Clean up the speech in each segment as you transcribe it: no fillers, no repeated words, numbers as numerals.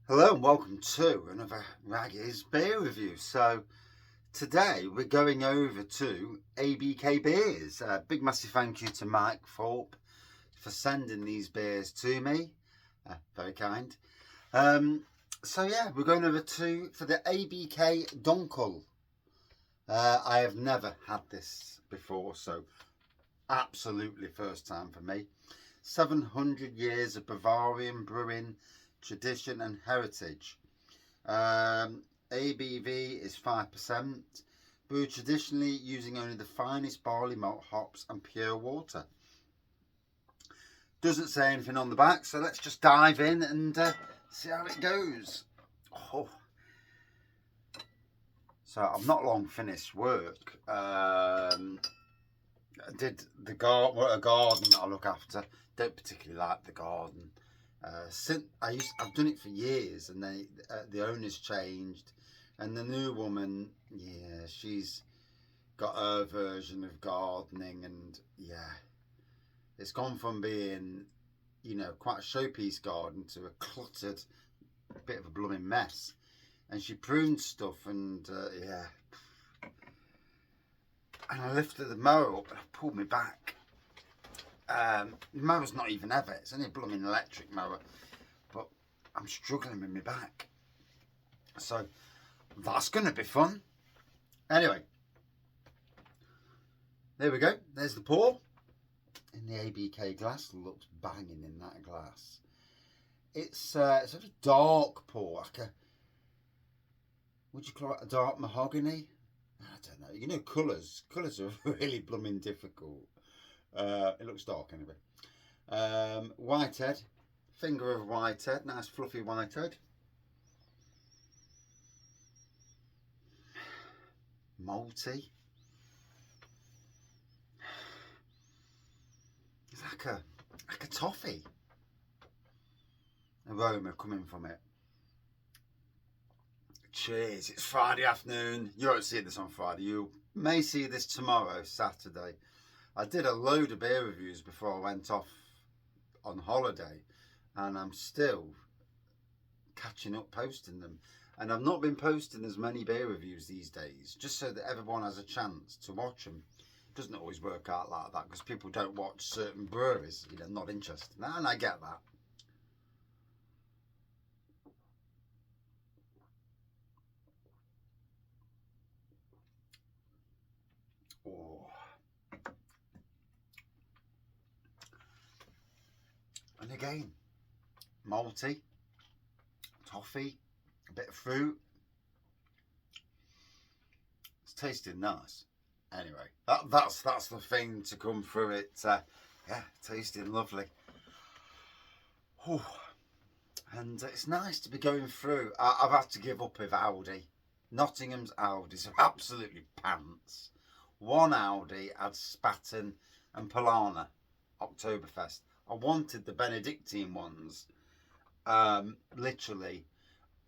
Hello and welcome to another Raggy's beer review. So today we're going over to ABK Beers. Big massive thank you to Mike Thorpe for sending these beers to me. Very kind. So yeah, we're going over for the ABK Dunkel. I have never had this before, so absolutely first time for me. 700 years of Bavarian brewing tradition and heritage. ABV is 5%, brewed traditionally using only the finest barley malt hops and pure water. Doesn't say anything on the back, so let's just dive in and see how it goes. Oh. So I've not long finished work. I did the garden that I look after. Don't particularly like the garden. I've done it for years, and the owner's changed, and the new woman, yeah, she's got her version of gardening, and yeah, it's gone from being, quite a showpiece garden to a cluttered bit of a blooming mess. And she pruned stuff, and yeah, and I lifted the mower up and I pulled me back. The mower's not even heavy, it's only a blooming electric mower, but I'm struggling with my back, so that's going to be fun. Anyway, there we go, there's the pour in the ABK glass. Looks banging in that glass. It's sort of dark pour, like would you call it a dark mahogany? I don't know, colours are really blooming difficult. It looks dark anyway. Whitehead, finger of whitehead, nice fluffy whitehead. Malty. It's like a toffee aroma coming from it. Cheers, it's Friday afternoon. You won't see this on Friday. You may see this tomorrow, Saturday. I did a load of beer reviews before I went off on holiday, and I'm still catching up posting them. And I've not been posting as many beer reviews these days, just so that everyone has a chance to watch them. It doesn't always work out like that, because people don't watch certain breweries, not interested in that, and I get that. Oh. And again, malty, toffee, a bit of fruit. It's tasting nice. Anyway, that's the thing to come through it. Yeah, tasting lovely. Whew. And it's nice to be going through. I've had to give up with Aldi. Nottingham's Aldis are absolutely pants. One Aldi had Spaten and Polana Oktoberfest. I wanted the Benedictine ones. Literally,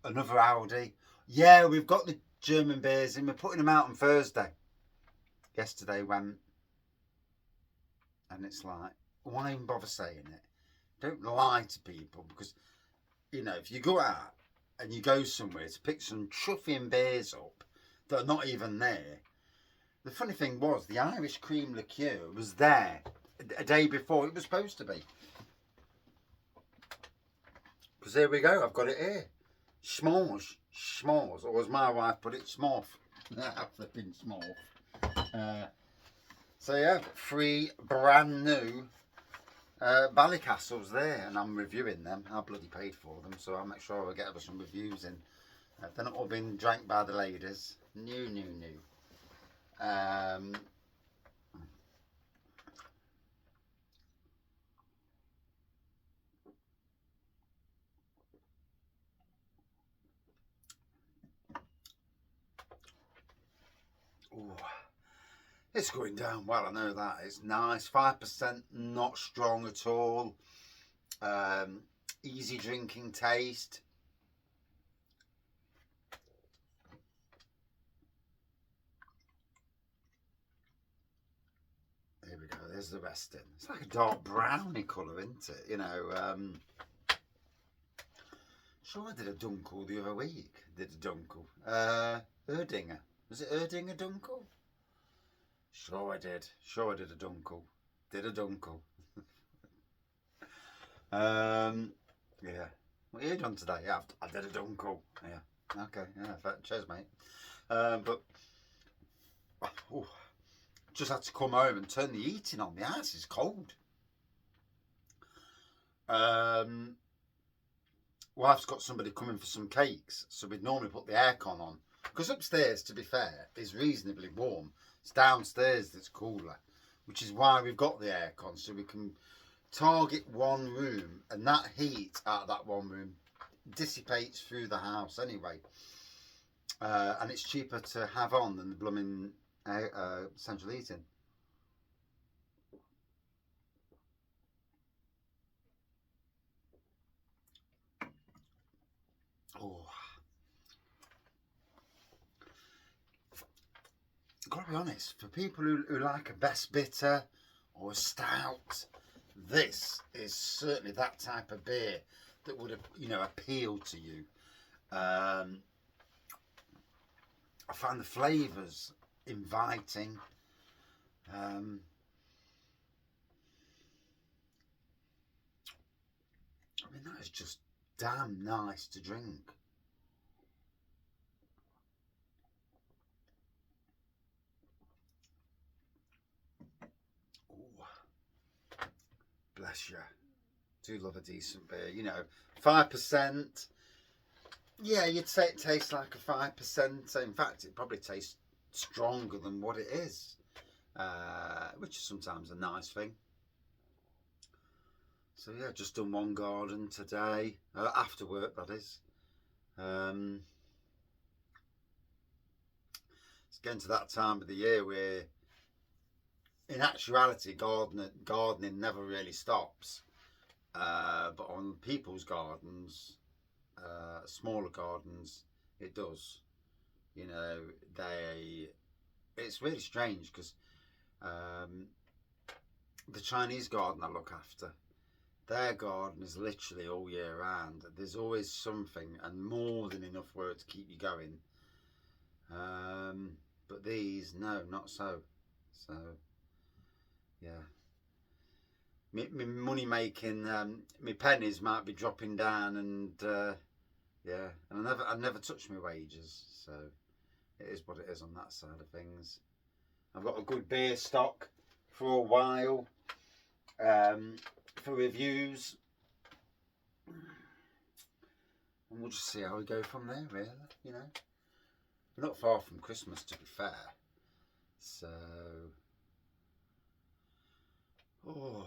another Aldi. Yeah, we've got the German beers in. We're putting them out on Thursday. Yesterday went, and it's like, why even bother saying it? Don't lie to people, because if you go out and you go somewhere to pick some chuffing beers up that are not even there. The funny thing was, the Irish cream liqueur was there a day before it was supposed to be. Because here we go, I've got it here. S'mores, or as my wife put it, smorf. Flipping smorf. So yeah, 3 brand new Ballycastles there, and I'm reviewing them. I bloody paid for them, so I'll make sure I get some reviews in. They're not all been drank by the ladies. New. Ooh. It's going down well, I know that. It's nice. 5%, not strong at all. Easy drinking taste. There we go, there's the resting. It's like a dark browny colour, isn't it? Sure, I did a Dunkel the other week. Did a Dunkel. Erdinger. Was it Erdinger Dunkel? Sure I did. Sure I did a Dunkel. Did a Dunkel. Yeah. What are you doing today? Yeah, I did a Dunkel. Yeah. Okay. Yeah. Cheers, mate. But oh, just had to come home and turn the heating on. The house is cold. Wife's got somebody coming for some cakes, so we'd normally put the aircon on. Because upstairs, to be fair, is reasonably warm. It's downstairs that's cooler, which is why we've got the aircon, so we can target one room, and that heat out of that one room dissipates through the house anyway. And it's cheaper to have on than the blooming central heating. Oh, gotta be honest, for people who like a best bitter or a stout, this is certainly that type of beer that would, appeal to you. I find the flavours inviting. I mean, that is just damn nice to drink. Ooh, bless you. Do love a decent beer. 5%. Yeah, you'd say it tastes like a 5%. In fact, it probably tastes stronger than what it is, which is sometimes a nice thing. So yeah, just done one garden today, after work that is. It's getting to that time of the year where, in actuality, gardening never really stops. But on people's gardens, smaller gardens, it does. It's really strange because the Chinese garden I look after, their garden is literally all year round. There's always something and more than enough work to keep you going. But these, no, not so. So, yeah. My money making, my pennies might be dropping down, and yeah, and I never touch my wages, so it is what it is on that side of things. I've got a good beer stock for a while, for reviews, and we'll just see how we go from there. Really, we're not far from Christmas, to be fair. So, oh.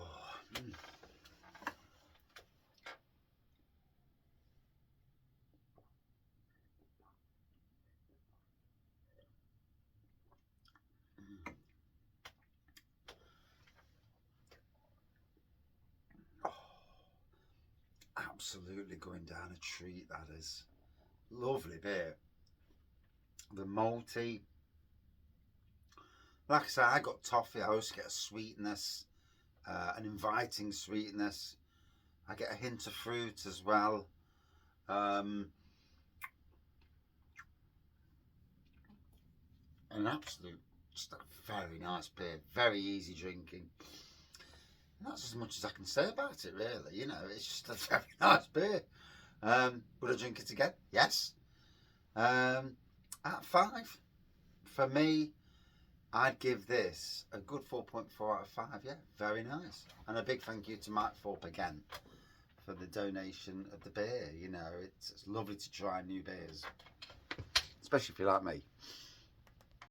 Absolutely going down a treat, that is. Lovely beer. The malty. Like I say, I got toffee. I always get a sweetness, an inviting sweetness. I get a hint of fruit as well. An absolute, just a very nice beer. Very easy drinking. And that's as much as I can say about it, really. It's just a very nice beer. Would I drink it again? Yes. At 5, for me, I'd give this a good 4.4 out of 5. Yeah, very nice. And a big thank you to Mike Thorpe again for the donation of the beer. It's lovely to try new beers, especially if you like me.